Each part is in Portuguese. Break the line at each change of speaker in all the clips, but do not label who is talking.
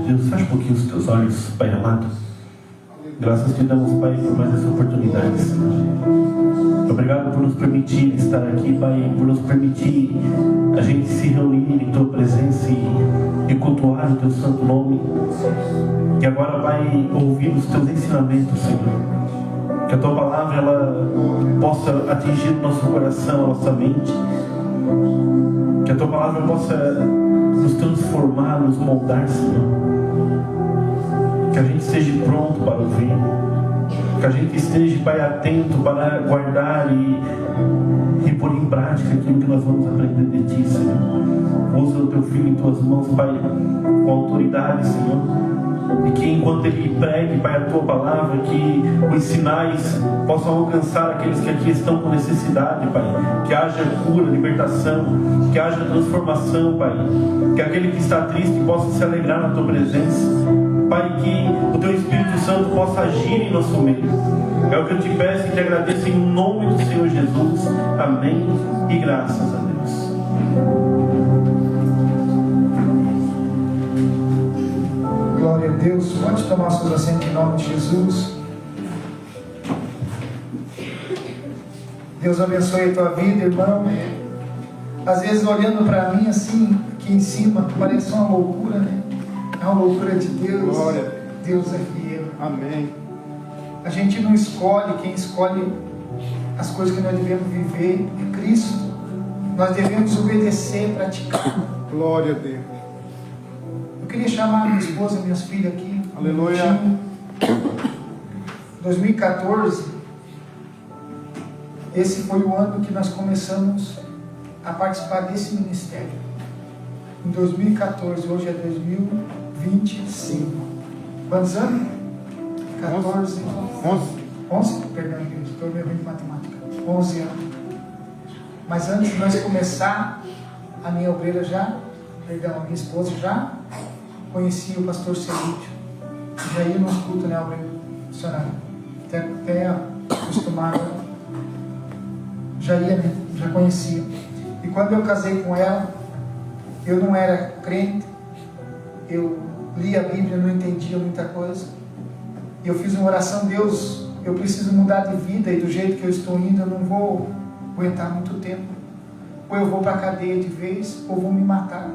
Deus, fecha um pouquinho os teus olhos, Pai amado. Graças te damos, Pai, por mais essa oportunidade, Senhor. Obrigado por nos permitir estar aqui, Pai, por nos permitir a gente se reunir em Tua presença e cultuar o Teu santo nome. Que agora, Pai, ouvir os Teus ensinamentos, Senhor. Que a Tua palavra, ela possa atingir o nosso coração, a nossa mente. Que a Tua palavra possa nos transformar, nos moldar, Senhor. Que a gente esteja pronto para ouvir. Que a gente esteja, Pai, atento para guardar e pôr em prática aquilo que nós vamos aprender de Ti, Senhor. Usa o Teu Filho em Tuas mãos, Pai, com autoridade, Senhor. E que enquanto Ele pregue, Pai, a Tua palavra, que os sinais possam alcançar aqueles que aqui estão com necessidade, Pai. Que haja cura, libertação, que haja transformação, Pai. Que aquele que está triste possa se alegrar na Tua presença. Pai, que o Teu Espírito Santo possa agir em nosso meio. É o que eu te peço e te agradeço em nome do Senhor Jesus. Amém e graças a Deus.
Glória a Deus. Pode tomar seus assentos em nome de Jesus. Deus abençoe a tua vida, irmão. Às vezes olhando para mim assim, aqui em cima, parece uma loucura, né? É uma loucura de Deus.
Glória.
Deus é fiel.
Amém.
A gente não escolhe, quem escolhe as coisas que nós devemos viver é Cristo. Nós devemos obedecer, praticar.
Glória a Deus.
Eu queria chamar minha esposa e minhas filhas aqui.
Aleluia.
2014, esse foi o ano que nós começamos a participar desse ministério. Em 2014, hoje é 2025. Quantos anos? 14. 11? Perdão, estou meio ruim de matemática. 11 anos. Mas antes de nós começar, a minha obreira já, a minha esposa já conhecia o pastor Celídio. Já ia nos cultos, né, obreira? Funcionário. Até acostumada. Já ia, né? Já conhecia. E quando eu casei com ela, eu não era crente, eu lia a Bíblia, não entendia muita coisa. E eu fiz uma oração: Deus, eu preciso mudar de vida, e do jeito que eu estou indo, eu não vou aguentar muito tempo. Ou eu vou para a cadeia de vez, ou vou me matar.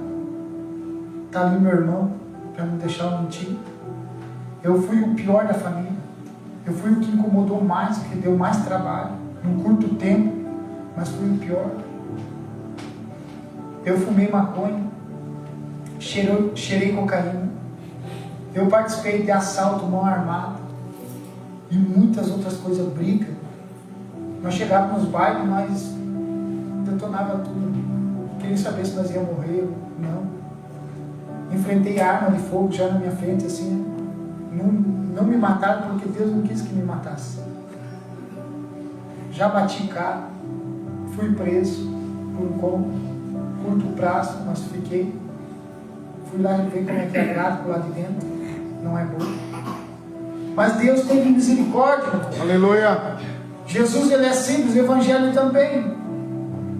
Está ali meu irmão, para não deixar eu mentir. Eu fui o pior da família. Eu fui o que incomodou mais, que deu mais trabalho, num curto tempo, mas fui o pior. Eu fumei maconha, cheirei cocaína, eu participei de assalto, mão armada e muitas outras coisas, briga. Nós chegávamos nos bailes, nós detonava tudo. Queria saber se nós íamos morrer ou não. Enfrentei arma de fogo já na minha frente, assim. Não me mataram porque Deus não quis que me matasse. Já bati carro, fui preso por um curto prazo, mas fiquei. Fui lá ver como é que é gráfico lá de dentro. Não é bom. Mas Deus teve misericórdia.
Aleluia.
Jesus, ele é simples, o Evangelho também.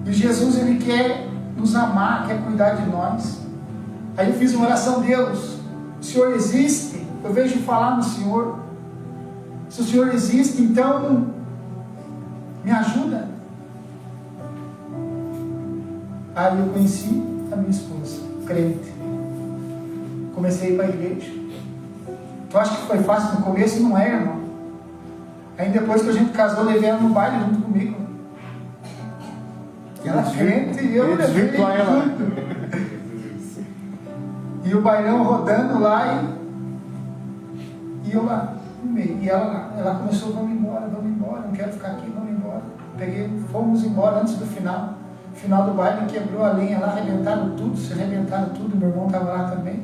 E Jesus, ele quer nos amar, quer cuidar de nós. Aí eu fiz uma oração: Deus, o Senhor existe? Eu vejo falar no Senhor. Se o Senhor existe, então me ajuda. Aí eu conheci a minha esposa, crente. Comecei a ir para a igreja. Tu acha que foi fácil no começo? Não é, irmão. Aí depois que a gente casou, levei ela no baile junto comigo. Ela crente e eu levei junto. E o bailão rodando lá e eu lá no meio. E ela lá. Ela começou: vamos embora, não quero ficar aqui, vamos embora. Fomos embora antes do final. No final do baile, quebrou a lenha lá, arrebentaram tudo, meu irmão estava lá também.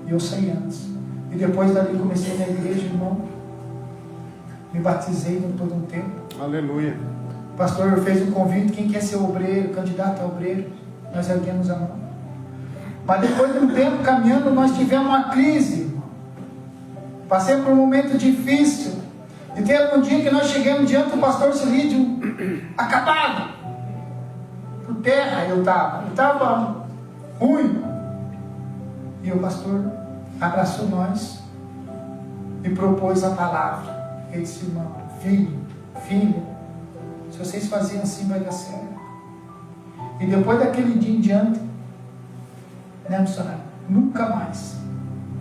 E eu saí antes. E depois dali comecei na igreja, irmão. Me batizei por um tempo.
Aleluia.
O pastor fez um convite: quem quer ser obreiro, candidato a obreiro? Nós erguemos a mão. Mas depois de um tempo caminhando, nós tivemos uma crise, irmão. Passei por um momento difícil. E teve um dia que nós chegamos diante do pastor Celídio, acabado. Por terra eu estava ruim. E o pastor abraçou nós e propôs a palavra. Ele disse: irmão, filho, se vocês fazerem assim vai dar certo. E depois daquele dia em diante, né, missionário? Nunca mais.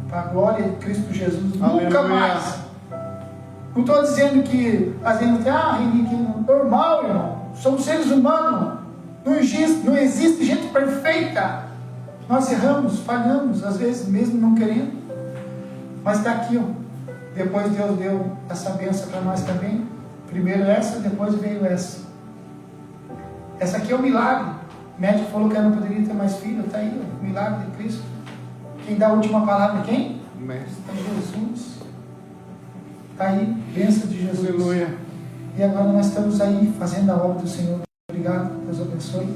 Para a glória de Cristo Jesus,
Aleluia.
nunca mais. Não estou dizendo que fazendo normal, irmão. Somos seres humanos. Não existe gente perfeita. Nós erramos, falhamos, às vezes mesmo não querendo. Mas está aqui, ó. Depois Deus deu essa bênção para nós também. Primeiro essa, depois veio essa. Essa aqui é o milagre. O médico falou que ela não poderia ter mais filho. Está aí, ó, o milagre de Cristo. Quem dá a última palavra é quem?
Mestre.
É Jesus. Está aí, bênção de Jesus.
Aleluia.
E agora nós estamos aí fazendo a obra do Senhor. Obrigado, Deus abençoe.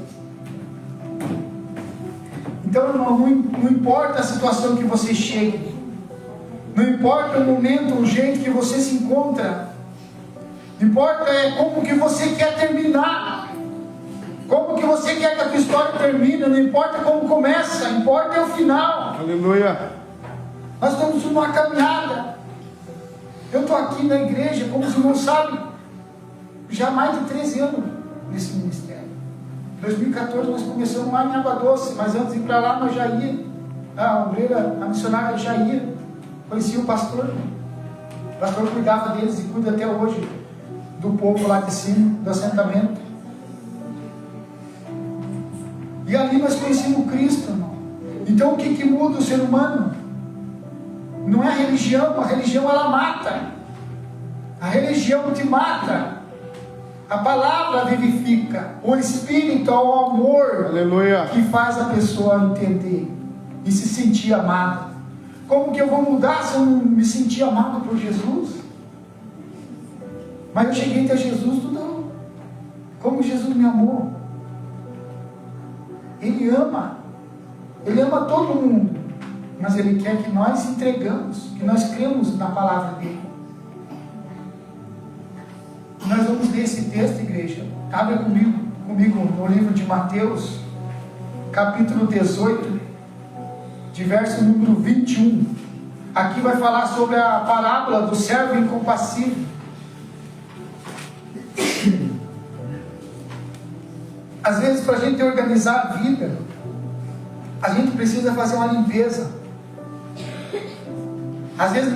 Então, irmão, não importa a situação que você chegue, não importa o momento, o jeito que você se encontra, não importa como que você quer terminar, como que você quer que a tua história termine, não importa como começa, importa é o final.
Aleluia.
Nós estamos numa caminhada. Eu estou aqui na igreja, como os irmãos sabem, já há mais de 13 anos nesse ministério. Em 2014 nós começamos lá em Água Doce, mas antes de ir para lá nós já ia, a obreira, a missionária já ia, conhecia o pastor. O pastor cuidava deles e cuida até hoje do povo lá de cima, do assentamento. E ali nós conhecemos Cristo, irmão. Então o que muda o ser humano? Não é a religião ela mata. A religião te mata. A palavra vivifica. O Espírito é o amor.
Aleluia.
Que faz a pessoa entender e se sentir amada. Como que eu vou mudar se eu não me sentir amado por Jesus? Mas eu cheguei até Jesus, não. Como Jesus me amou. Ele ama todo mundo, mas Ele quer que nós entregamos, que nós cremos na palavra dEle. Nós vamos ler esse texto, igreja. Abra comigo no livro de Mateus, capítulo 18, de verso número 21. Aqui vai falar sobre a parábola do servo incompassível. Às vezes, para a gente organizar a vida, a gente precisa fazer uma limpeza. Às vezes,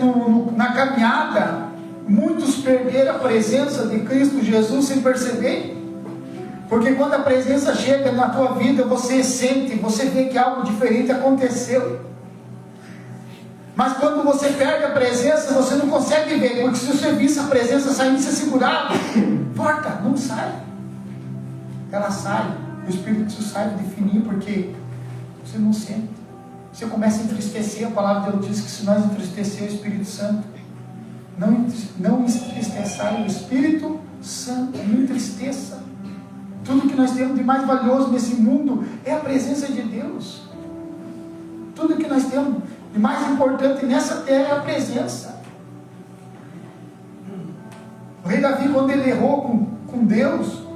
na caminhada, muitos perderam a presença de Cristo Jesus sem perceber. Porque quando a presença chega na tua vida, você sente, você vê que algo diferente aconteceu. Mas quando você perde a presença, você não consegue ver. Porque se você visse a presença saindo, você segurava, volta, não sai. Ela sai, o Espírito sai de definir, porque você não sente. Você começa a entristecer. A palavra de Deus diz que se nós entristecer o Espírito Santo, não entristeçai o Espírito Santo, não entristeça. Tudo que nós temos de mais valioso nesse mundo é a presença de Deus. Tudo que nós temos de mais importante nessa terra é a presença. O rei Davi, quando ele errou com Deus,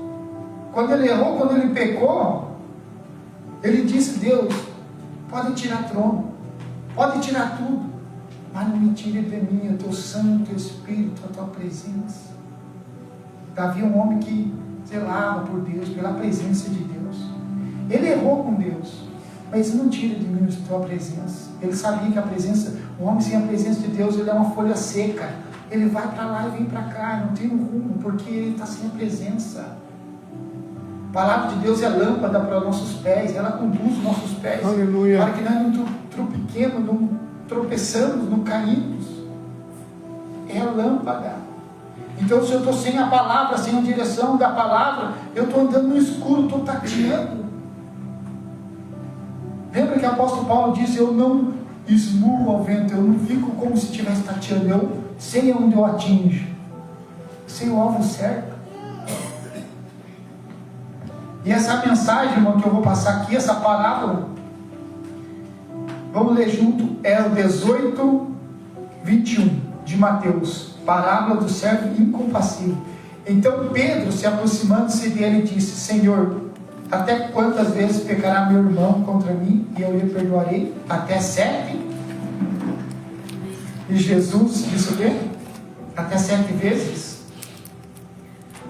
quando ele pecou, ele disse: Deus, pode tirar trono, pode tirar tudo, mas não me tire de mim o teu Santo Espírito, a tua presença. Davi é um homem que zelava por Deus, pela presença de Deus. Ele errou com Deus, mas não tira de mim a tua presença. Ele sabia que a presença, o homem sem a presença de Deus, ele é uma folha seca. Ele vai para lá e vem para cá, não tem um rumo, porque ele está sem a presença. A palavra de Deus é lâmpada para os nossos pés, ela conduz os nossos pés.
Aleluia.
Para que nós não tropeçamos, não tropeçamos, não caímos. É a lâmpada. Então, se eu estou sem a palavra, sem a direção da palavra, eu estou andando no escuro, estou tateando. Lembra que o apóstolo Paulo disse: eu não esmurro ao vento, eu não fico como se estivesse tateando, eu sei onde eu atinjo, sei o alvo certo. E essa mensagem, irmão, que eu vou passar aqui, essa parábola, vamos ler junto, é o 18, 21 de Mateus. Parábola do servo incompassível. Então Pedro, se aproximando-se dele, disse: Senhor, Até quantas vezes pecará meu irmão contra mim e eu lhe perdoarei? Até 7? E Jesus disse o quê? Até 7 vezes?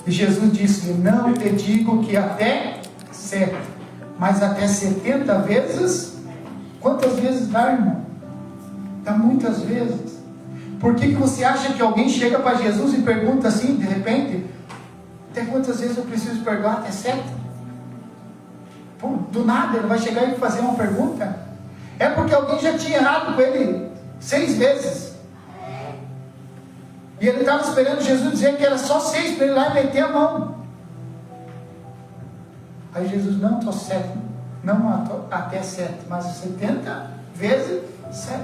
E Jesus disse: não te digo que até 7, mas até 70 vezes. Quantas vezes dá, irmão? Dá muitas vezes. Por que você acha que alguém chega para Jesus e pergunta assim, de repente, até quantas vezes eu preciso perdoar? Até 7? Pô, do nada ele vai chegar e fazer uma pergunta? É porque alguém já tinha errado com ele 6 vezes. E ele estava esperando Jesus dizer que era só 6 para ele lá e meter a mão. Aí Jesus: não, estou 7. Não até 7, mas 70 vezes 7.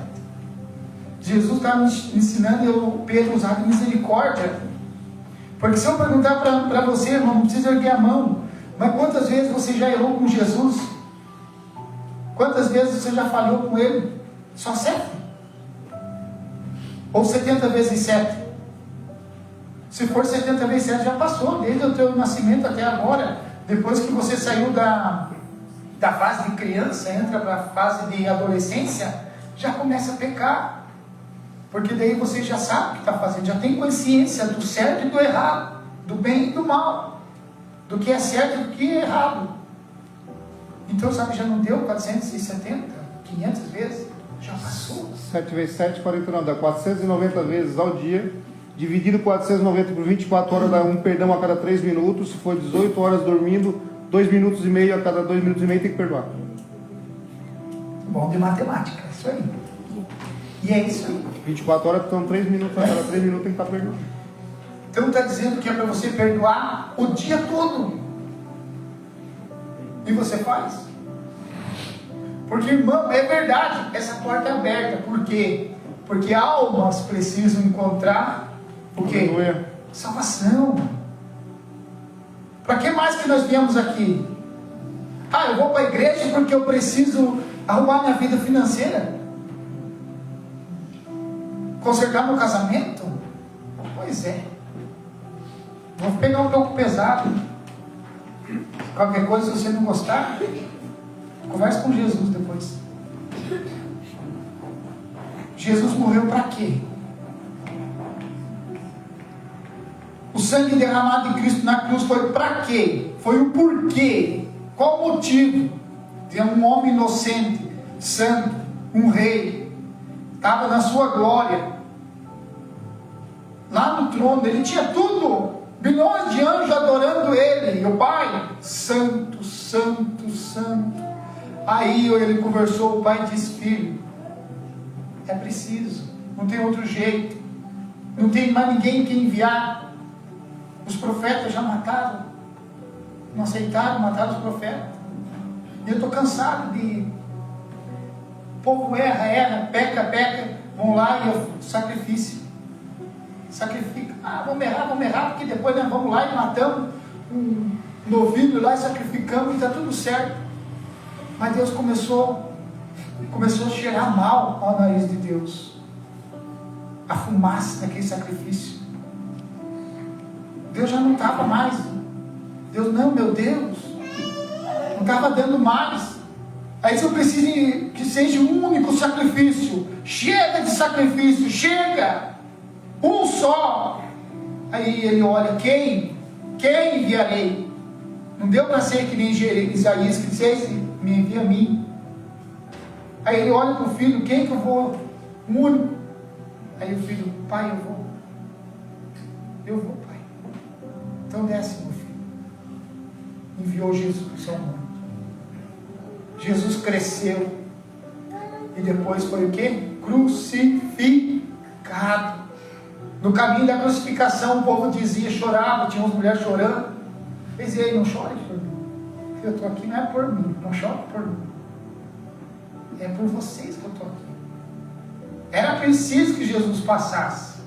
Jesus estava ensinando Pedro a usar de misericórdia. Porque se eu perguntar para você, irmão, não precisa erguer a mão, mas quantas vezes você já errou com Jesus? Quantas vezes você já falhou com Ele? Só 7? Ou 70 vezes 7? Se for 70 vezes 7, já passou, desde o teu nascimento até agora. Depois que você saiu da fase de criança, entra para a fase de adolescência, já começa a pecar. Porque daí você já sabe o que está fazendo, já tem consciência do certo e do errado, do bem e do mal, do que é certo e do que é errado. Então, sabe, já não deu 470, 500 vezes? Já passou.
7 vezes 7, 49, dá 490 vezes ao dia. Dividido 490 por 24 horas, dá um perdão a cada 3 minutos. Se for 18 horas dormindo, 2 minutos e meio a cada 2 minutos e meio tem que perdoar.
Bom de matemática, é isso aí. E é isso aí.
24 horas, então 3 minutos a cada 3 minutos tem que estar perdoando.
Então está dizendo que é para você perdoar o dia todo. E você faz? Porque, irmão, é verdade, essa porta é aberta. Por quê? Porque almas precisam encontrar o quê? Salvação. Para que mais que nós viemos aqui? Eu vou para a igreja porque eu preciso arrumar minha vida financeira? Consertar meu casamento? Pois é. Vou pegar um pouco pesado. Qualquer coisa, se você não gostar, converse com Jesus depois. Jesus morreu para quê? O sangue derramado de Cristo na cruz foi para quê? Foi o porquê. Qual o motivo? De um homem inocente, santo, um rei, estava na sua glória, lá no trono, ele tinha tudo, bilhões de anjos adorando ele, e o Pai, santo, santo, santo. Aí ele conversou, o Pai disse: filho, é preciso, não tem outro jeito, não tem mais ninguém que enviar. Os profetas já mataram, não aceitaram, mataram os profetas. E eu estou cansado de... O povo erra, peca, vão lá e eu sacrifício. Sacrifica. Vamos errar, porque depois nós vamos lá e matamos um novilho lá e sacrificamos e está tudo certo. Mas Deus começou a cheirar mal ao nariz de Deus. A fumaça daquele sacrifício. Deus já não estava mais. Deus, não, meu Deus, não estava dando mais. Aí eu preciso que seja um único sacrifício. Chega de sacrifício, chega. Um só. Aí ele olha: quem enviarei? Não deu para ser que nem Isaías, que disse: me envia a mim. Aí ele olha para o filho: quem que eu vou? Um único. Aí o filho: pai, eu vou, pai. Então desce, meu filho. Enviou Jesus ao mundo. Jesus cresceu. E depois foi o quê? Crucificado. No caminho da crucificação, o povo dizia, chorava, tinha umas mulheres chorando. Eles diziam: não chore por mim. Eu estou aqui não é por mim, não chore por mim. É por vocês que eu estou aqui. Era preciso que Jesus passasse.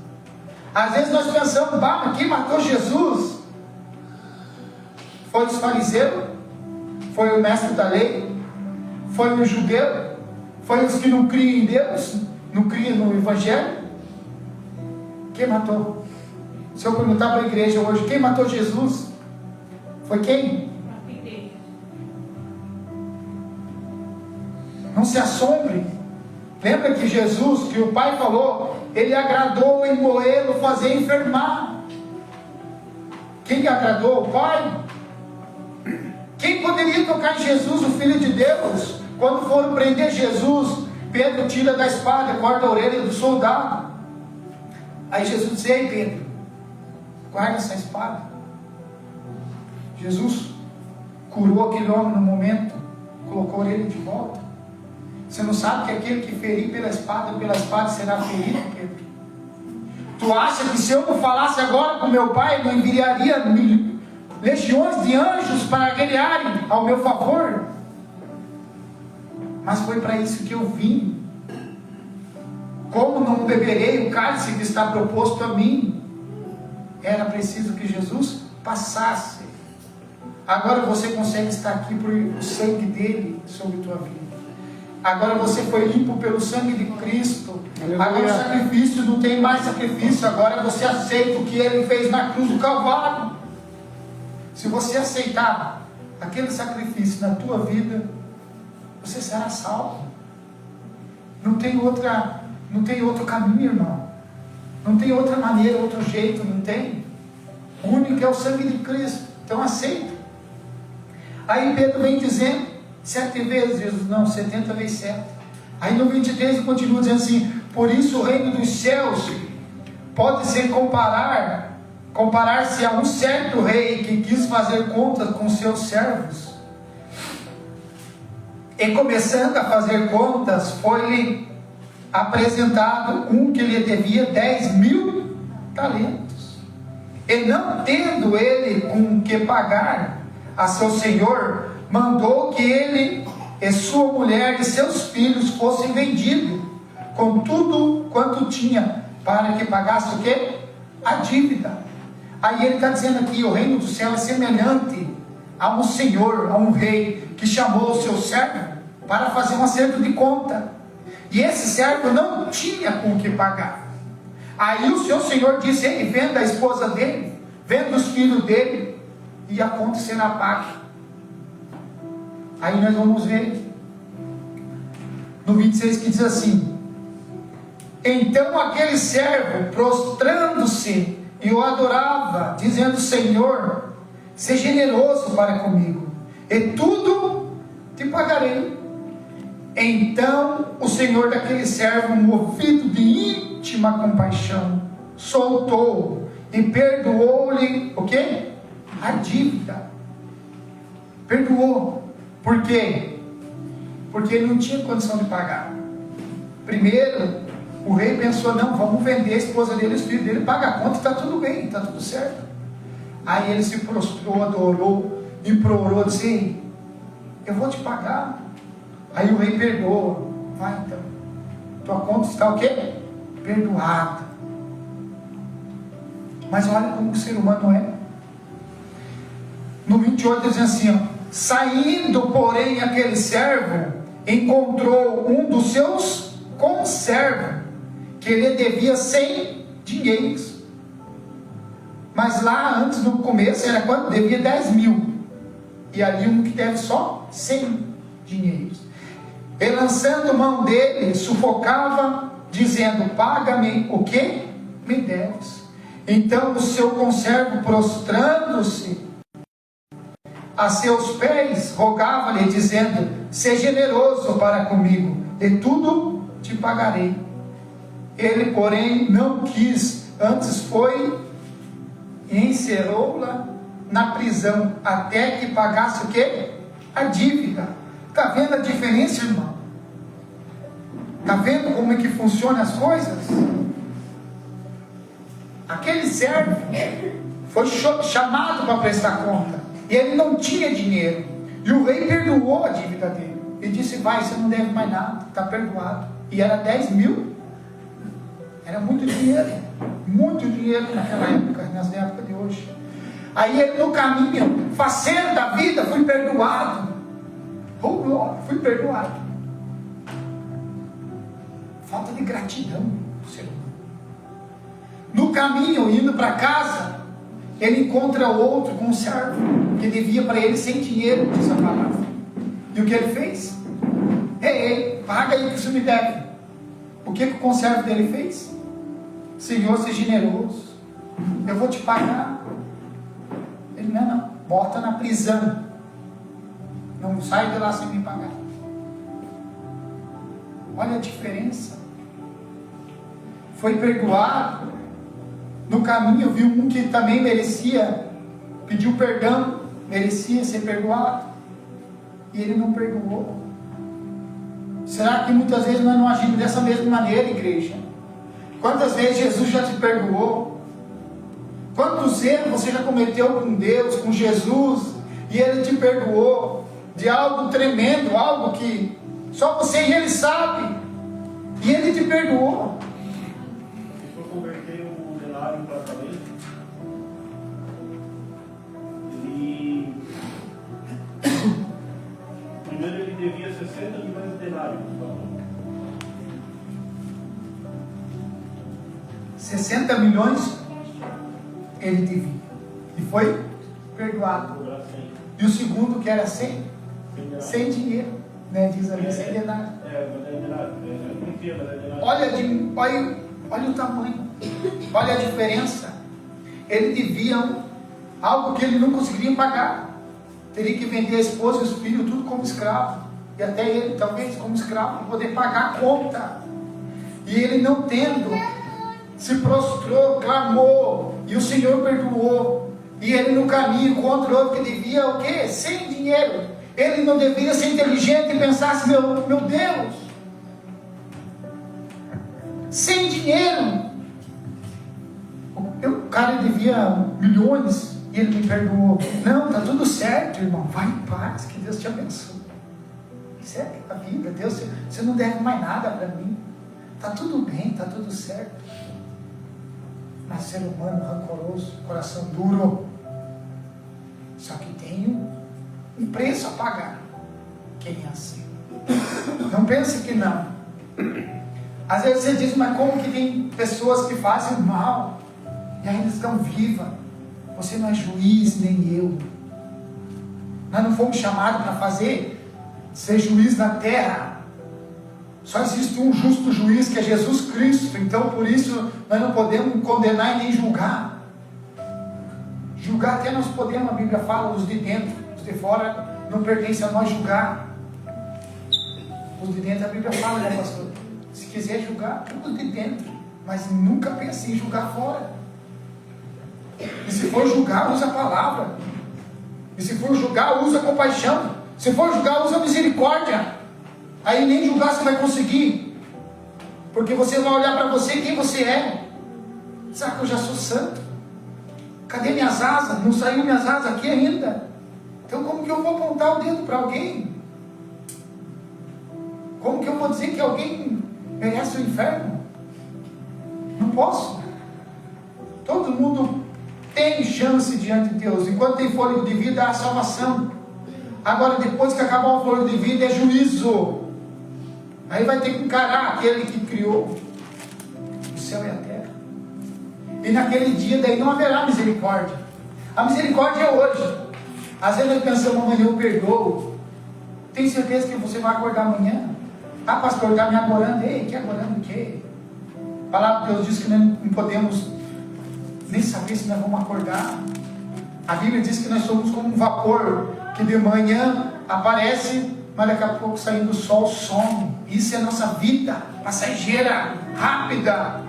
Às vezes nós pensamos: mas quem matou Jesus? Foi os fariseus? Foi o mestre da lei? Foi o judeu? Foi os que não criam em Deus? Não criam no Evangelho? Quem matou? Se eu perguntar para a igreja hoje: quem matou Jesus? Foi quem? Não se assombre. Lembra que Jesus, que o Pai falou, Ele agradou em moê-lo, fazer enfermar. Quem agradou? O Pai. Quem poderia tocar em Jesus, o Filho de Deus? Quando foram prender Jesus, Pedro tira da espada, corta a orelha do soldado. Aí Jesus diz: ei Pedro, guarda essa espada. Jesus curou aquele homem no momento, colocou ele de volta. Você não sabe que aquele que ferir pela espada será ferido, Pedro? Tu acha que se eu não falasse agora com meu Pai, não enviaria legiões de anjos para guerrearem ao meu favor? Mas foi para isso que eu vim. Como não beberei o cálice que está proposto a mim? Era preciso que Jesus passasse. Agora você consegue estar aqui por o sangue dele sobre tua vida. Agora você foi limpo pelo sangue de Cristo.
Aleluia.
Agora o sacrifício não tem mais sacrifício. Agora você aceita o que ele fez na cruz do Calvário. Se você aceitar aquele sacrifício na tua vida, você será salvo. Não tem outro caminho, irmão. Não tem outra maneira, outro jeito, não tem. O único é o sangue de Cristo. Então aceita. Aí Pedro vem dizendo 7 vezes, Jesus, não, 70 vezes 7. Aí no 23 ele continua dizendo assim: por isso o reino dos céus pode ser comparar-se a um certo rei que quis fazer contas com seus servos. E começando a fazer contas, foi-lhe apresentado um que lhe devia 10.000 talentos. E não tendo ele com que pagar a seu senhor, mandou que ele e sua mulher e seus filhos fossem vendidos, com tudo quanto tinha, para que pagasse o quê? A dívida. Aí ele está dizendo aqui: o reino do céu é semelhante a um senhor, a um rei, que chamou o seu servo para fazer um acerto de conta. E esse servo não tinha com o que pagar. Aí o seu senhor disse: ei, venda a esposa dele, venda os filhos dele, e a conta será paga. Aí nós vamos ver no 26 que diz assim: então aquele servo, prostrando-se, e o adorava, dizendo: Senhor, seja generoso para comigo, e tudo te pagarei. Então o senhor daquele servo, movido de íntima compaixão, soltou e perdoou-lhe o quê? A dívida. Perdoou. Por quê? Porque ele não tinha condição de pagar. Primeiro, o rei pensou: não, vamos vender a esposa dele, os filhos dele, paga a conta, está tudo bem, está tudo certo. Aí ele se prostrou, adorou, implorou, disse: eu vou te pagar. Aí o rei perdoa. Vai então, tua conta está o quê? Perdoada. Mas olha como o ser humano é. No 28 diz assim, ó: saindo porém aquele servo, encontrou um dos seus conservos, que lhe devia 100 dinheiros. Mas lá antes, no começo, era quanto? Devia 10.000. E ali um que deve só 100 dinheiros. E lançando mão dele, sufocava, dizendo: paga-me o que me deves. Então o seu conservo, prostrando-se a seus pés, rogava-lhe, dizendo: seja generoso para comigo, e tudo te pagarei. Ele, porém, não quis, antes foi e encerrou-la na prisão, até que pagasse o quê? A dívida. Está vendo a diferença, irmão? Está vendo como é que funcionam as coisas? Aquele servo foi chamado para prestar conta, e ele não tinha dinheiro, e o rei perdoou a dívida dele, e disse: vai, você não deve mais nada, está perdoado. E era 10.000, era muito dinheiro naquela época, nas épocas de hoje. Aí ele, no caminho, faceiro da vida, fui perdoado. Oh glória, fui perdoado. Falta de gratidão do ser humano. No caminho, indo para casa, ele encontra outro com um servo que devia para ele 100 dinheiro, diz a palavra. E o que ele fez? Ei, paga aí que você me deve. O que o conservo dele fez? Senhor, seja generoso, eu vou te pagar. Ele, não, bota na prisão, não sai de lá sem me pagar. Olha a diferença. Foi perdoado. No caminho viu um que também merecia, pediu perdão, merecia ser perdoado, e ele não perdoou. Será que muitas vezes nós não agimos dessa mesma maneira, igreja? Quantas vezes Jesus já te perdoou? Quantos erros você já cometeu com Deus, com Jesus, e Ele te perdoou de algo tremendo, algo que só você e Ele sabe, e Ele te perdoou.
Se for converter um denário para talento, primeiro ele devia 60 milhões de denários.
60 milhões ele devia, e foi perdoado. E o segundo, que era 100, sem dinheiro, né? Diz ali, sem denário. Olha o tamanho, olha a diferença. Ele devia algo que ele não conseguiria pagar. Teria que vender a esposa e os filhos, tudo como escravo, e até ele talvez como escravo, para poder pagar a conta. E ele, não tendo, se prostrou, clamou, e o Senhor perdoou. E ele no caminho contra outro que devia o quê? Sem dinheiro. Ele não deveria ser inteligente e pensar assim, meu Deus, sem dinheiro, o cara devia milhões e ele me perdoou. Não, está tudo certo, irmão, vai em paz, que Deus te abençoe. Isso é a vida, Deus, você não deve mais nada para mim, está tudo bem, está tudo certo. Mas ser humano rancoroso, coração duro, só que tem um preço a pagar. Quem é assim? Não pense que não. Às vezes você diz, mas como que tem pessoas que fazem mal e ainda estão vivas? Você não é juiz, nem eu. Nós não fomos chamados para ser juiz na terra. Só existe um justo juiz, que é Jesus Cristo. Então por isso nós não podemos condenar e nem julgar. Julgar até nós podemos, a Bíblia fala, os de dentro, os de fora não pertence a nós julgar. Os de dentro, a Bíblia fala, né, pastor? Se quiser julgar, tudo de dentro, mas nunca pense em julgar fora. E se for julgar, usa a palavra. E se for julgar, usa compaixão. Se for julgar, usa misericórdia. Aí nem julgar você vai conseguir, porque você vai olhar para você quem você é. Será que eu já sou santo? Cadê minhas asas? Não saiu minhas asas aqui ainda. Então como que eu vou apontar o dedo para alguém? Como que eu vou dizer que alguém merece o inferno? Não posso. Todo mundo tem chance diante de Deus. Enquanto tem fôlego de vida, há salvação. Agora depois que acabar o fôlego de vida, é juízo. Aí vai ter que encarar aquele que criou o céu e a terra. E naquele dia daí não haverá misericórdia. A misericórdia é hoje. Às vezes nós pensamos, amanhã eu perdoo. Tem certeza que você vai acordar amanhã? Ah, pastor, está me agorando. Ei, que agorando o quê? A palavra de Deus diz que nós não podemos nem saber se nós vamos acordar. A Bíblia diz que nós somos como um vapor que de manhã aparece, mas daqui a pouco, saindo o sol, some. Isso é a nossa vida passageira, rápida.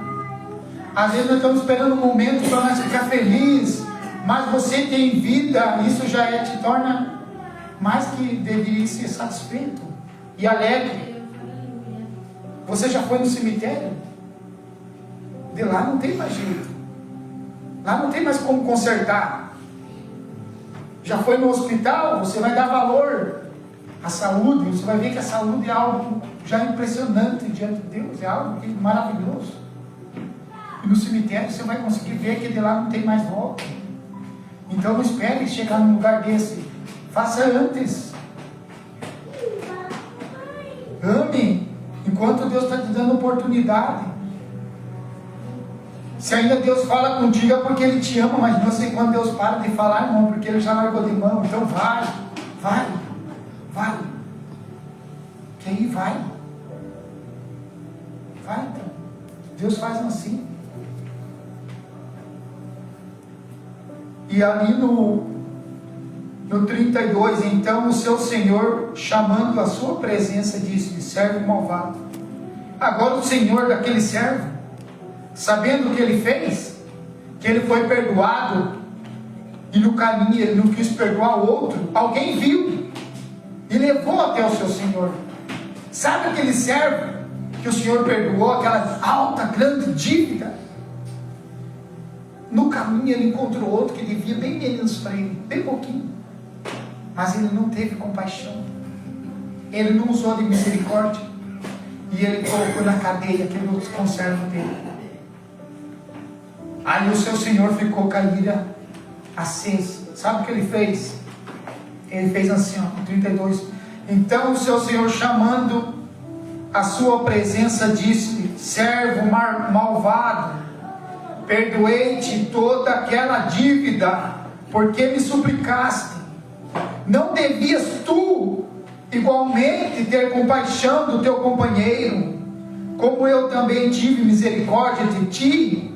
Às vezes nós estamos esperando um momento para nós ficar felizes, mas você tem vida, isso já te torna mais que deveria ser satisfeito e alegre. Você já foi no cemitério? De lá não tem mais jeito, lá não tem mais como consertar. Já foi no hospital? Você vai dar valor à saúde, você vai ver que a saúde é algo já impressionante diante de Deus, é algo maravilhoso. E no cemitério você vai conseguir ver que de lá não tem mais volta. Então não espere chegar num lugar desse, faça antes. Ame enquanto Deus está te dando oportunidade. Se ainda Deus fala contigo é porque Ele te ama, mas não sei quando Deus para de falar, irmão, porque Ele já largou de mão. Então vai. Que aí vai. Vai então. Deus faz assim. E ali no 32, então o seu Senhor, chamando a sua presença, disse-lhe: servo malvado. Agora o Senhor daquele servo, sabendo o que ele fez, que ele foi perdoado, e no caminho ele não quis perdoar o outro, alguém viu e levou até o seu Senhor. Sabe aquele servo que o Senhor perdoou, aquela alta, grande dívida? No caminho ele encontrou outro que devia bem menos para ele, bem pouquinho, mas ele não teve compaixão, ele não usou de misericórdia, e ele colocou na cadeia aquele outro conservo dele. Aí o seu Senhor ficou com a ira acesa. Sabe o que ele fez? Ele fez assim, ó, no 32. Então o seu Senhor, chamando a sua presença, disse-lhe: servo malvado, perdoei-te toda aquela dívida, porque me suplicaste. Não devias tu igualmente ter compaixão do teu companheiro, como eu também tive misericórdia de ti?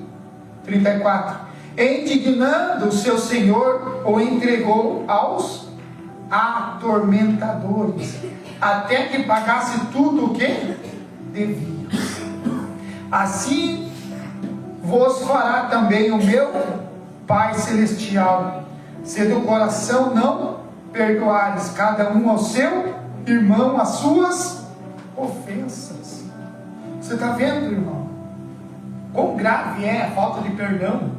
34. Indignando o seu Senhor, o entregou aos atormentadores, até que pagasse tudo o que devia. Assim vos fará também o meu Pai Celestial, se do coração não perdoares cada um ao seu irmão as suas ofensas. Você está vendo, irmão? Quão grave é a falta de perdão?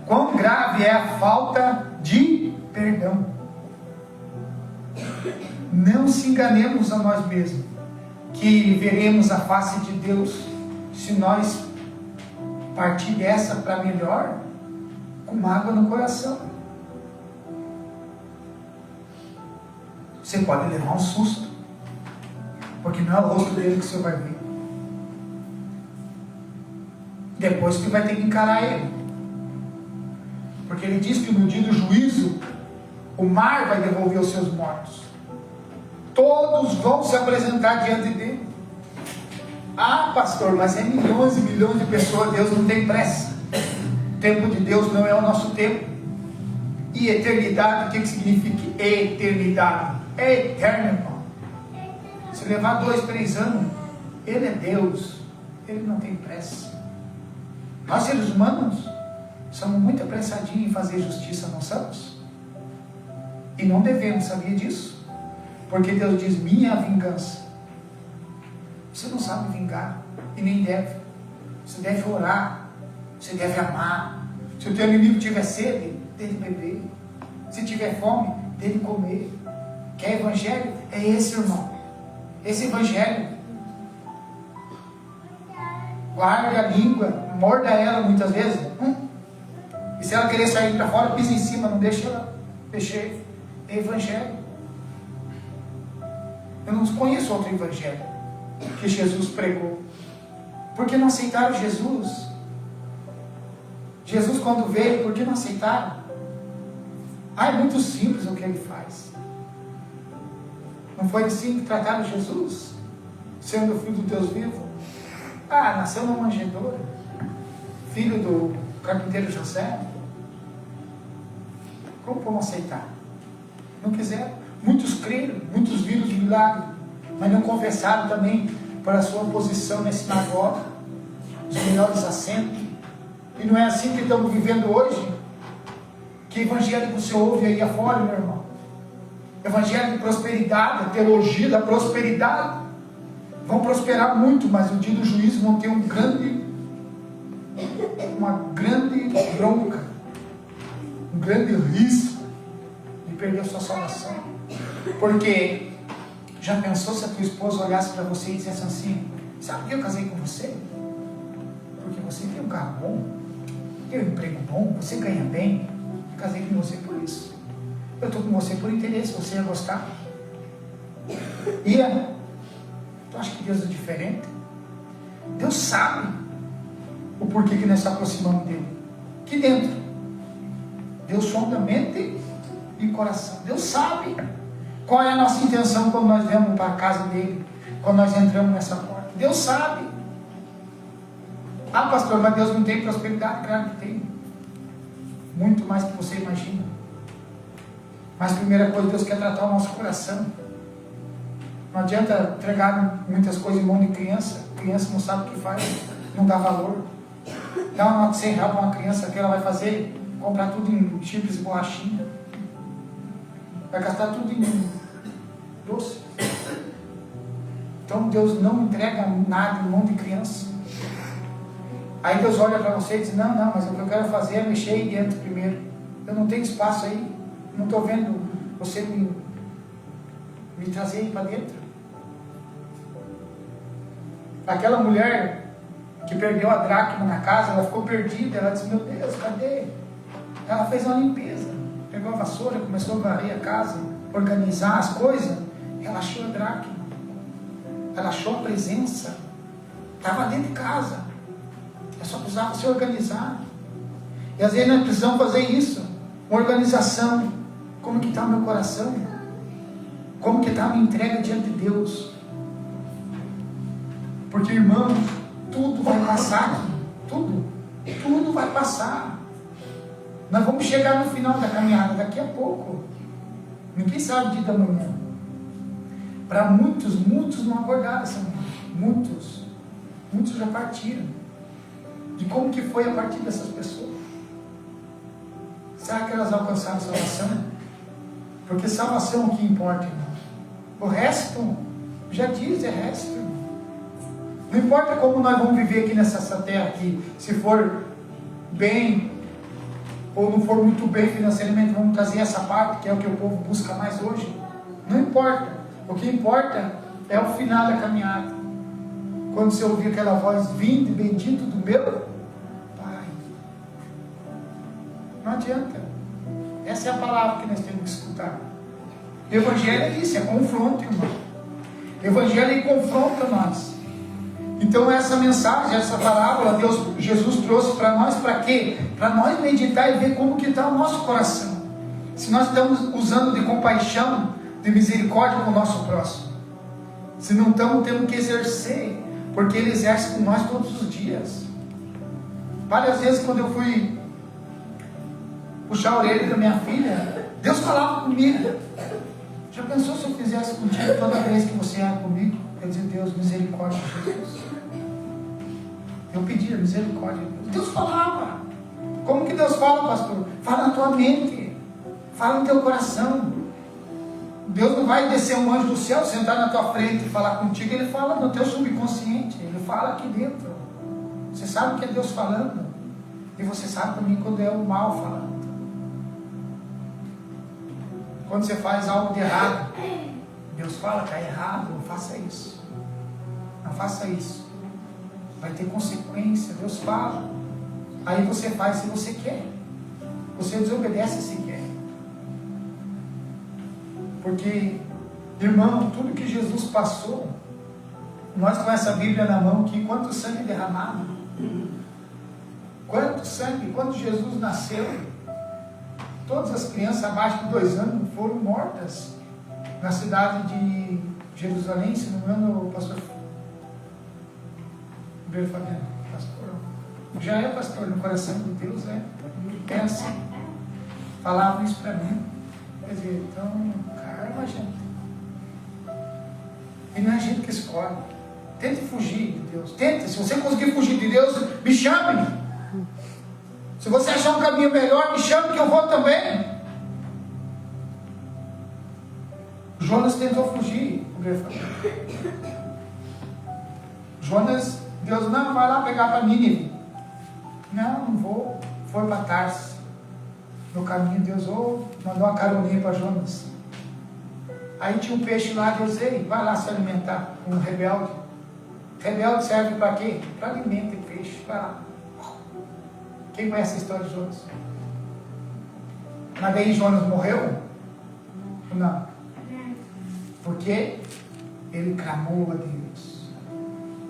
Quão grave é a falta de perdão? Não se enganemos a nós mesmos, que veremos a face de Deus se nós partir dessa para melhor, com mágoa no coração. Você pode levar um susto, porque não é o rosto dele que você vai ver. Depois você vai ter que encarar ele, porque ele diz que no dia do juízo o mar vai devolver os seus mortos, todos vão se apresentar diante dele. Ah, pastor, mas é milhões e milhões de pessoas. Deus não tem pressa. O tempo de Deus não é o nosso tempo. E eternidade, o que significa eternidade? É eterno, irmão. Se levar 2, 3 anos, ele é Deus, ele não tem pressa. Nós, seres humanos, somos muito apressadinhos em fazer justiça, não somos? E não devemos, sabia disso? Porque Deus diz: minha vingança. Você não sabe vingar, e nem deve. Você deve orar, você deve amar. Se o teu inimigo tiver sede, dele beber. Se tiver fome, dele comer. Quer evangelho? É esse, irmão. Esse evangelho. Guarde a língua, morda ela muitas vezes. E se ela querer sair para fora, pisa em cima, não deixa ela mexer. É evangelho. Eu não conheço outro evangelho que Jesus pregou. Por que não aceitaram Jesus? Jesus, quando veio, por que não aceitaram? É muito simples o que ele faz. Não foi assim que trataram Jesus? Sendo filho do Deus vivo? Nasceu numa manjedoura, filho do carpinteiro José. Como vão aceitar? Não quiseram. Muitos creram, muitos viram os milagres, mas não confessaram também para a sua posição na sinagoga, os melhores assentos. E não é assim que estamos vivendo hoje? Que evangelho você ouve aí afora, meu irmão? Evangelho de prosperidade, a teologia da prosperidade. Vão prosperar muito, mas no dia do juízo vão ter uma grande bronca, um grande risco de perder a sua salvação. Porque já pensou se a tua esposa olhasse para você e dissesse assim: sabe por que eu casei com você? Porque você tem um carro bom, tem um emprego bom, você ganha bem. Eu casei com você por isso. Eu estou com você por interesse, você ia gostar. Tu acha que Deus é diferente? Deus sabe o porquê que nós nos aproximamos dele. Aqui dentro, Deus sonda mente e coração. Deus sabe. Qual é a nossa intenção quando nós viemos para a casa dele? Quando nós entramos nessa porta? Deus sabe. Ah, pastor, mas Deus não tem prosperidade? Claro que tem. Muito mais do que você imagina. Mas a primeira coisa, Deus quer tratar o nosso coração. Não adianta entregar muitas coisas em mão de criança. A criança não sabe o que faz, não dá valor. Dá uma nota de 100 reais para uma criança, que ela vai fazer? Comprar tudo em chips e borrachinha. Vai gastar tudo em doce. Então Deus não entrega nada em mão de criança. Aí Deus olha para você e diz, não, mas o que eu quero fazer é mexer aí dentro primeiro. Eu não tenho espaço aí. Não estou vendo você me trazer aí para dentro. Aquela mulher que perdeu a dracma na casa, ela ficou perdida. Ela disse, meu Deus, cadê? Ela fez uma limpeza. Pegou a vassoura, começou a varrer a casa, organizar as coisas. Ela achou a dracma. Ela achou a presença. Estava dentro de casa. Ela só precisava se organizar. E às vezes nós precisamos fazer isso. Uma organização. Como que está o meu coração? Como que está a minha entrega diante de Deus? Porque, irmãos, tudo vai passar. Tudo vai passar. Nós vamos chegar no final da caminhada daqui a pouco. Ninguém sabe o dia da manhã. Para muitos não acordaram essa manhã. Muitos já partiram. De como que foi a partir dessas pessoas? Será que elas alcançaram salvação? Porque salvação é o que importa, irmão. O resto, já diz, é resto, irmão. Não importa como nós vamos viver aqui nessa terra aqui, se for bem ou não for muito bem financeiramente, vamos trazer essa parte, que é o que o povo busca mais hoje. Não importa. O que importa é o final da caminhada. Quando você ouvir aquela voz, vinde, bendito do meu Pai. Não adianta. Essa é a palavra que nós temos que escutar. Evangelho é isso, é confronto, irmão. Evangelho confronta nós. Então essa mensagem, essa parábola, Jesus trouxe para nós, para quê? Para nós meditar e ver como que está o nosso coração. Se nós estamos usando de compaixão, de misericórdia com o nosso próximo. Se não estamos, temos que exercer, porque Ele exerce com nós todos os dias. Várias vezes quando eu fui puxar a orelha da minha filha, Deus falava comigo. Já pensou se eu fizesse contigo toda vez que você ia comigo? Eu dizia, Deus, misericórdia, Jesus. Eu pedia misericórdia. Deus falava. Como que Deus fala, pastor? Fala na tua mente. Fala no teu coração. Deus não vai descer um anjo do céu, sentar na tua frente e falar contigo. Ele fala no teu subconsciente. Ele fala aqui dentro. Você sabe que é Deus falando. E você sabe também quando é o mal falando. Quando você faz algo de errado, Deus fala, está errado, não faça isso. Não faça isso. Vai ter consequência, Deus fala. Aí você faz se você quer. Você desobedece se quer. Porque, irmão, tudo que Jesus passou, nós com essa Bíblia na mão aqui, quanto sangue derramado. Quanto sangue, quando Jesus nasceu, todas as crianças abaixo de 2 anos foram mortas na cidade de Jerusalém, se não me engano, o pastor Fabiano, pastor, já é pastor no coração de Deus, é assim. Falavam isso para mim. Quer dizer, então, caramba, gente. E não é a gente que escolhe. Tente fugir de Deus. Tente, se você conseguir fugir de Deus, me chame. Se você achar um caminho melhor, me chame que eu vou também. Jonas tentou fugir. Jonas, Deus, não, vai lá pegar para Nínive. Não vou. Foi para Tarsis. No caminho, Deus mandou uma caroninha para Jonas. Aí tinha um peixe lá, Deus, ei, vai lá se alimentar. Um rebelde. Rebelde serve para quê? Para alimento e peixe. Vai lá. Quem conhece a história de Jonas? Mas daí Jonas morreu? Não. Porque ele clamou a Deus.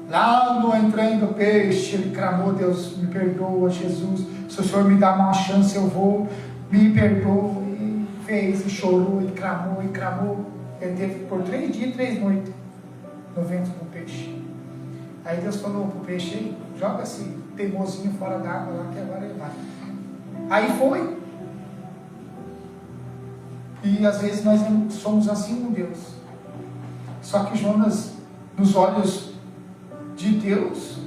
Lá no entrando do peixe, ele clamou, Deus, me perdoa, Jesus. Se o Senhor me dá uma chance, eu vou. Me perdoa. E fez, e chorou, e clamou, e clamou. Ele teve por 3 dias e 3 noites no ventre do peixe. Aí Deus falou pro peixe: joga esse teimosinho fora d'água lá, que agora ele vai. Aí foi. E às vezes nós somos assim com Deus. Só que Jonas, nos olhos de Deus,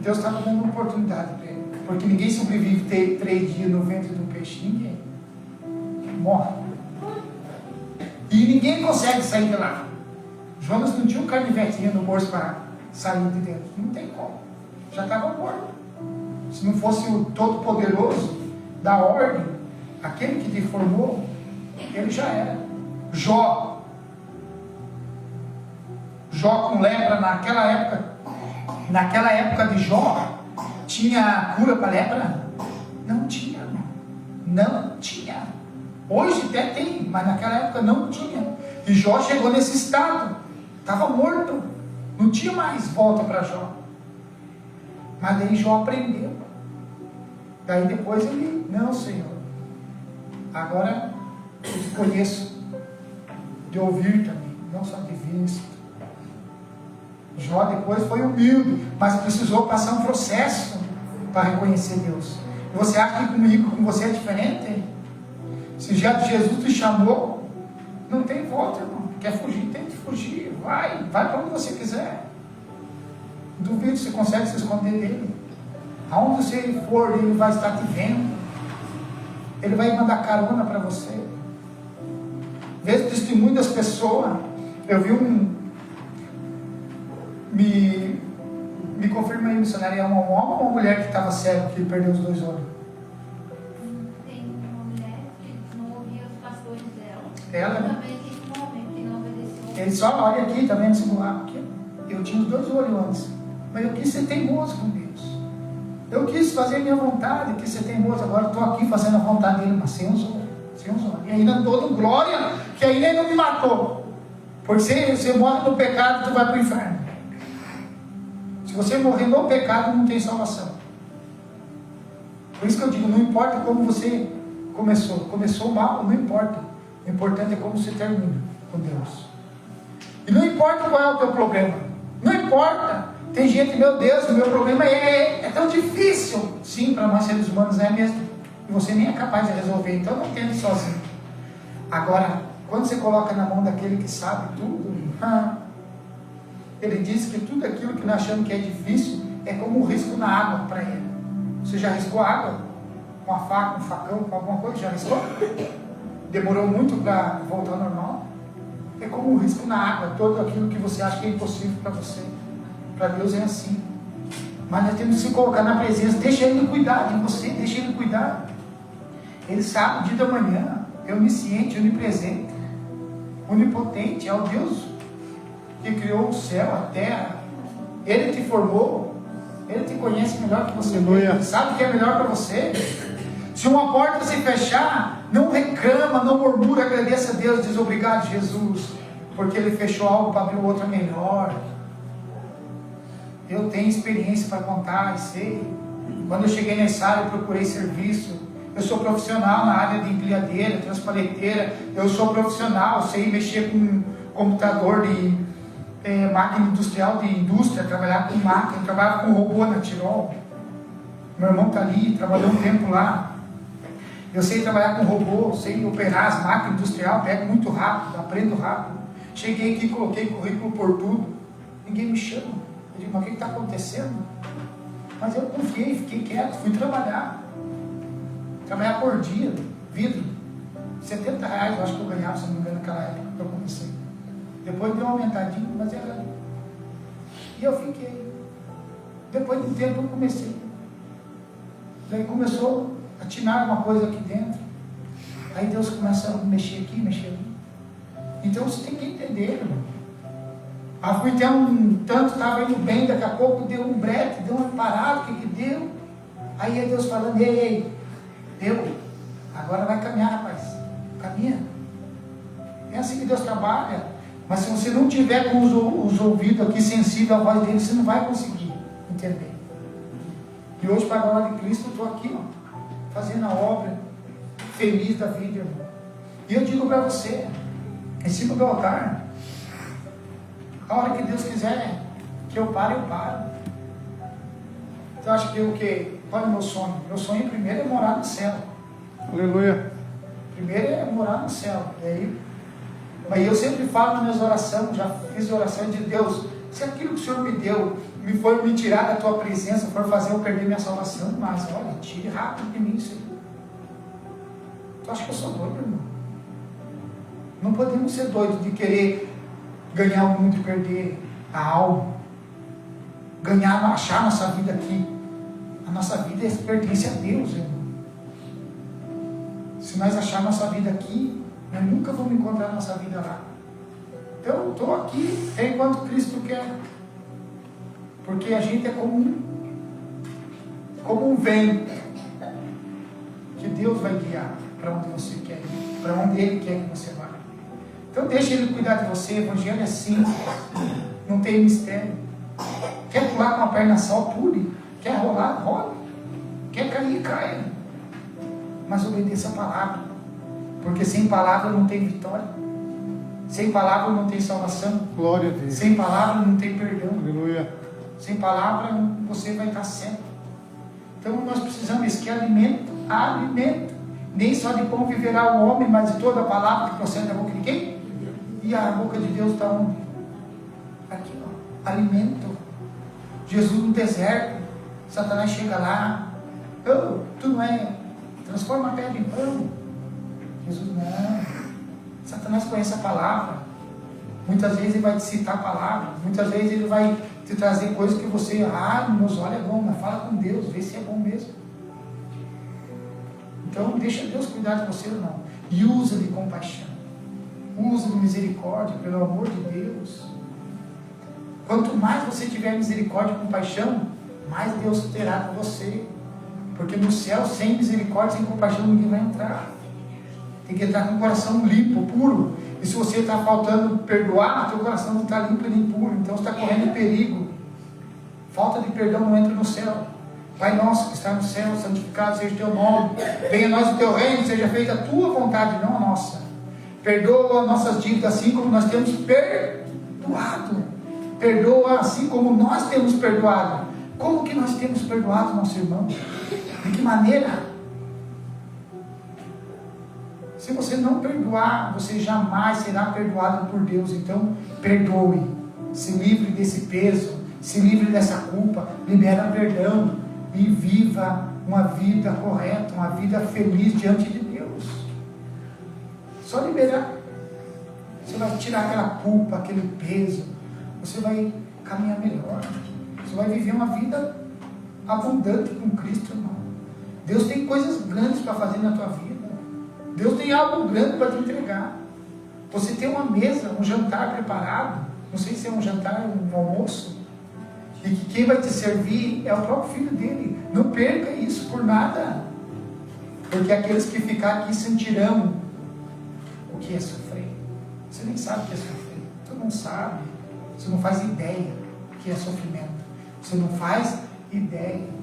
Deus estava dando uma oportunidade para ele. Porque ninguém sobrevive 3 dias no ventre do peixe. Ninguém. Morre. E ninguém consegue sair de lá. Jonas não tinha um canivetinho no bolso para sair de dentro. Não tem como. Já estava morto. Se não fosse o Todo-Poderoso da ordem, aquele que te formou, ele já era. Jó com lepra naquela época de Jó, tinha cura para lepra? Não tinha. Não tinha. Hoje até tem, mas naquela época não tinha. E Jó chegou nesse estado, estava morto, não tinha mais volta para Jó. Mas daí Jó aprendeu. Daí depois ele: não, Senhor, agora eu te conheço de ouvir também, não só de vista. Jó depois foi humilde, mas precisou passar um processo para reconhecer Deus. Você acha que comigo, com você é diferente? Se já Jesus te chamou, não tem volta, irmão. Quer fugir, tem que fugir. Vai para onde você quiser. Duvido que você consegue se esconder dele. Aonde você for, ele vai estar te vendo. Ele vai mandar carona para você. Veja o testemunho das pessoas. Eu vi me confirma aí, missionária, é um homem ou uma mulher que estava cego, que perdeu os 2 olhos?
Tem uma mulher que não ouvia os pastores dela.
Ela, né?
Também tem um homem que não obedeceu.
Ele só olha aqui, tá vendo esse buraco aqui? Eu tinha os 2 olhos antes, mas eu quis ser teimoso com Deus. Eu quis fazer a minha vontade, quis ser teimoso. Agora estou aqui fazendo a vontade dele, mas sem os olhos. E ainda dou glória, que ainda ele não me matou. Porque se você morre no pecado, tu vai para o inferno. Se você morrer no pecado, não tem salvação. Por isso que eu digo: não importa como você começou mal, não importa. O importante é como você termina com Deus. E não importa qual é o teu problema, não importa. Tem gente: meu Deus, o meu problema é tão difícil. Sim, para nós seres humanos é mesmo. E você nem é capaz de resolver, então não tente sozinho. Agora, quando você coloca na mão daquele que sabe tudo, ele diz que tudo aquilo que nós achamos que é difícil é como um risco na água para ele. Você já riscou água? Com a faca, um facão, com alguma coisa? Já riscou? Demorou muito para voltar ao normal? É como um risco na água. Todo aquilo que você acha que é impossível para você, para Deus é assim. Mas nós temos que se colocar na presença. Deixa Ele cuidar de você, deixa Ele cuidar. Ele sabe o dia da manhã. É onisciente, onipresente, onipotente. É o Deus que criou o céu, a terra. Ele te formou. Ele te conhece melhor que você. Ele sabe o que é melhor para você. Se uma porta se fechar, não reclama, não murmura, agradeça a Deus, diz: obrigado, Jesus, porque Ele fechou algo para abrir outra melhor. Eu tenho experiência para contar e sei. Quando eu cheguei nessa área, eu procurei serviço. Eu sou profissional na área de empilhadeira, transpaleteira. Eu sou profissional, sei mexer com computador de máquina industrial, de indústria, trabalhar com máquina, trabalhar com robô na Tirol. Meu irmão está ali, trabalhou um tempo lá. Eu sei trabalhar com robô, sei operar as máquinas industriais, pego muito rápido, aprendo rápido. Cheguei aqui, coloquei currículo por tudo. Ninguém me chama. Eu digo: mas o que está acontecendo? Mas eu confiei, fiquei quieto, fui trabalhar. Trabalhar por dia, vidro. R$70 eu acho que eu ganhava, se não me engano, naquela época que eu comecei. Depois deu uma aumentadinha, mas era. E eu fiquei. Depois de um tempo eu comecei. Daí começou a tirar uma coisa aqui dentro. Aí Deus começa a mexer aqui, mexer ali. Então você tem que entender, irmão. Fui ter tanto, estava indo bem, daqui a pouco deu um brete, deu uma parada, o que deu? Aí é Deus falando: ei, deu, agora vai caminhar, rapaz, caminha. É assim que Deus trabalha. Mas se você não tiver com os ouvidos aqui sensíveis à voz dele, você não vai conseguir entender. E hoje, para a glória de Cristo, eu estou aqui, fazendo a obra, feliz da vida, irmão. E eu digo para você, em cima do altar. A hora que Deus quiser que eu pare, eu paro. Então, acho que o que? Qual é o meu sonho? Meu sonho primeiro é morar no céu.
Aleluia.
Primeiro é morar no céu. E aí, mas eu sempre falo nas minhas orações, já fiz oração de Deus, se aquilo que o Senhor me deu for me tirar da tua presença, for fazer eu perder minha salvação, mas olha, tire rápido de mim isso aí. Tu acha que eu sou doido, irmão? Não podemos ser doidos de querer ganhar o mundo e perder a alma. Ganhar, achar a nossa vida aqui. A nossa vida pertence a Deus, irmão. Se nós acharmos nossa vida aqui, nós nunca vamos encontrar nossa vida lá. Então eu estou aqui enquanto Cristo quer. Porque a gente é como um vento que Deus vai guiar para onde você quer ir, para onde Ele quer que você vá. Então deixa Ele cuidar de você. O Evangelho é simples, não tem mistério. Quer pular com a perna só, pule. Quer rolar, role. Quer cair, caia. Mas obedeça a palavra, porque sem palavra não tem vitória, sem palavra não tem salvação,
Glória a Deus.
sem palavra não tem perdão,
Aleluia.
sem palavra você vai estar certo. Então nós precisamos desse que alimento, nem só de pão viverá o homem, mas de toda a palavra que procede da boca de quem? E a boca de Deus está onde? Aqui, ó, alimento. Jesus no deserto, Satanás chega lá, oh, tu não é, transforma a pedra em pão. Jesus não. Satanás conhece a palavra. Muitas vezes ele vai te citar a palavra. Muitas vezes ele vai te trazer coisas que você, meus olhos é bom, mas fala com Deus, vê se é bom mesmo. Então deixa Deus cuidar de você ou não. E usa de compaixão. Usa de misericórdia, pelo amor de Deus. Quanto mais você tiver misericórdia e compaixão, mais Deus terá com você. Porque no céu, sem misericórdia, sem compaixão, ninguém vai entrar. Tem que entrar com o coração limpo, puro. E se você está faltando perdoar, teu coração não está limpo nem puro. Então você está correndo perigo. Falta de perdão não entra no céu. Pai nosso que está no céu, santificado seja o teu nome. Venha a nós o teu reino, seja feita a tua vontade, não a nossa. Perdoa nossas dívidas assim como nós temos perdoado. Perdoa assim como nós temos perdoado. Como que nós temos perdoado nosso irmão? De que maneira? Se você não perdoar, você jamais será perdoado por Deus. Então, perdoe. Se livre desse peso, se livre dessa culpa, libera perdão e viva uma vida correta, uma vida feliz diante de Deus. Só liberar. Você vai tirar aquela culpa, aquele peso. Você vai caminhar melhor. Você vai viver uma vida abundante com Cristo, irmão. Deus tem coisas grandes para fazer na tua vida. Deus tem algo grande para te entregar. Você tem uma mesa, um jantar preparado. Não sei se é um jantar ou um almoço. E que quem vai te servir é o próprio filho dele. Não perca isso por nada. Porque aqueles que ficar aqui sentirão o que é sofrer. Você nem sabe o que é sofrer. Tu não sabe. Você não faz ideia o que é sofrimento. Você não faz ideia.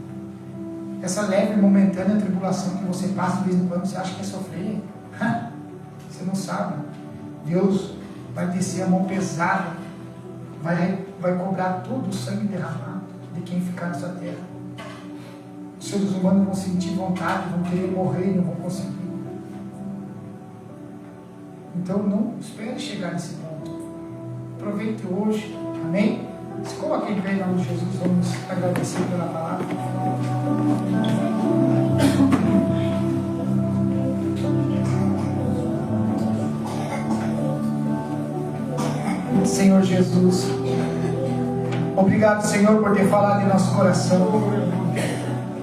Essa leve, momentânea tribulação que você passa de vez em quando, você acha que é sofrer? Você não sabe. Deus vai descer a mão pesada, vai cobrar todo o sangue derramado de quem ficar nessa terra. Os seres humanos vão sentir vontade, vão querer morrer e não vão conseguir. Então não espere chegar nesse ponto. Aproveite hoje. Amém? Se coloque em pé em nome de Jesus, vamos agradecer pela palavra. Senhor Jesus, obrigado, Senhor, por ter falado em nosso coração.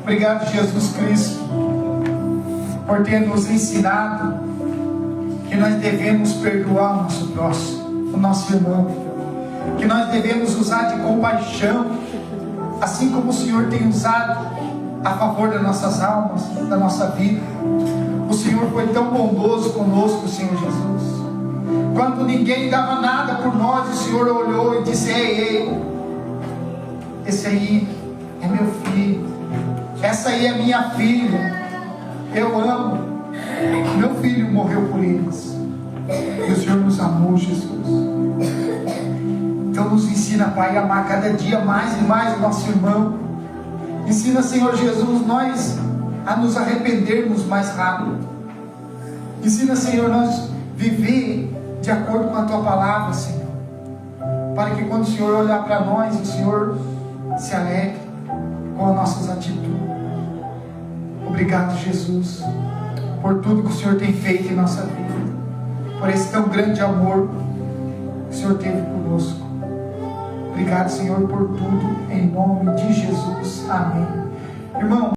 Obrigado, Jesus Cristo, por ter nos ensinado que nós devemos perdoar o nosso próximo, o nosso irmão. Que nós devemos usar de compaixão, assim como o Senhor tem usado a favor das nossas almas, da nossa vida. O Senhor foi tão bondoso conosco, Senhor Jesus. Quando ninguém dava nada por nós, o Senhor olhou e disse: ei, esse aí é meu filho, essa aí é minha filha, eu amo. Meu filho morreu por eles, e o Senhor nos amou. amou Jesus. Então nos ensina, Pai, a amar cada dia mais e mais o nosso irmão. Ensina, Senhor Jesus, nós a nos arrependermos mais rápido. Ensina, Senhor, nós viver de acordo com a Tua palavra, Senhor, para que quando o Senhor olhar para nós, o Senhor se alegre com as nossas atitudes. Obrigado, Jesus, por tudo que o Senhor tem feito em nossa vida, por esse tão grande amor que o Senhor teve conosco. Obrigado, Senhor, por tudo, em nome de Jesus. Amém. Irmão,